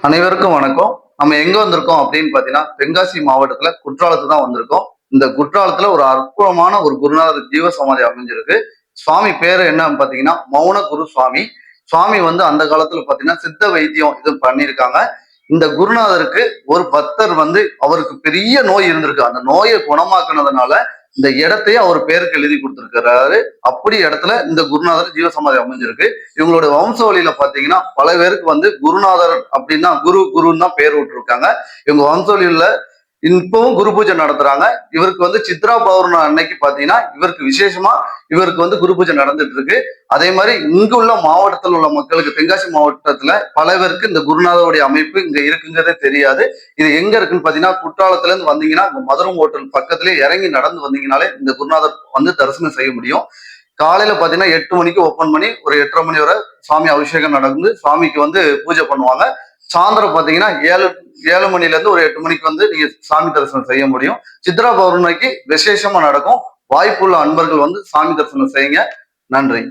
அனைவருக்கும் வணக்கம். நம்ம எங்க வந்திருக்கோம் அப்படின்னு பாத்தீங்கன்னா, தென்காசி மாவட்டத்துல குற்றாலத்துக்கு தான் வந்திருக்கோம். இந்த குற்றாலத்துல ஒரு அற்புதமான ஒரு குருநாதர் ஜீவ சமாதி அமைஞ்சிருக்கு. சுவாமி பேரு என்னன்னு பாத்தீங்கன்னா, மௌன குரு சுவாமி. சுவாமி வந்து அந்த காலத்துல பாத்தீங்கன்னா சித்த வைத்தியம் இது பண்ணியிருக்காங்க. இந்த குருநாதருக்கு ஒரு பக்தர் வந்து அவருக்கு பெரிய நோய் இருந்திருக்கு. அந்த நோயை குணமாக்குனதுனால இந்த இடத்தையே அவர் பேருக்கு எழுதி கொடுத்திருக்கிறாரு. அப்படி இடத்துல இந்த குருநாதர் ஜீவசமாதி அமைஞ்சிருக்கு. இவங்களோட வம்ச வழியில பாத்தீங்கன்னா பல பேருக்கு வந்து குருநாதர் அப்படின்னா குருன்னு தான் பேர் விட்டுருக்காங்க. இவங்க வம்ச வழியில இப்பவும் குரு பூஜை நடத்துறாங்க. இவருக்கு வந்து சித்ரா பௌர்ணமி அன்னைக்கு பாத்தீங்கன்னா இவருக்கு விசேஷமா இவருக்கு வந்து குரு பூஜை நடந்துட்டு இருக்கு. அதே மாதிரி இங்கு உள்ள மாவட்டத்தில் உள்ள மக்களுக்கு தென்காசி மாவட்டத்துல பல பேருக்கு இந்த குருநாதருடைய அமைப்பு இங்க இருக்குங்கிறதே தெரியாது. இது எங்க இருக்குன்னு பாத்தீங்கன்னா, குற்றாலத்துல இருந்து வந்தீங்கன்னா இந்த மதுரம் ஹோட்டல் பக்கத்திலேயே இறங்கி நடந்து வந்தீங்கனாலே இந்த குருநாதர் வந்து தரிசனம் செய்ய முடியும். காலையில பாத்தீங்கன்னா 8 மணிக்கு ஓப்பன் பண்ணி ஒரு 8:30 மணி வரை சாமி அபிஷேகம் நடந்து சாமிக்கு வந்து பூஜை பண்ணுவாங்க. சாயந்தரம் பாத்தீங்கன்னா 7 மணில இருந்து ஒரு 8 மணிக்கு வந்து நீங்க சாமி தரிசனம் செய்ய முடியும். சித்ரா பௌர்ணமிக்கு விசேஷமா நடக்கும். வாய்ப்புள்ள அன்பர்கள் வந்து சாமி தரிசனம் செய்யுங்க. நன்றி.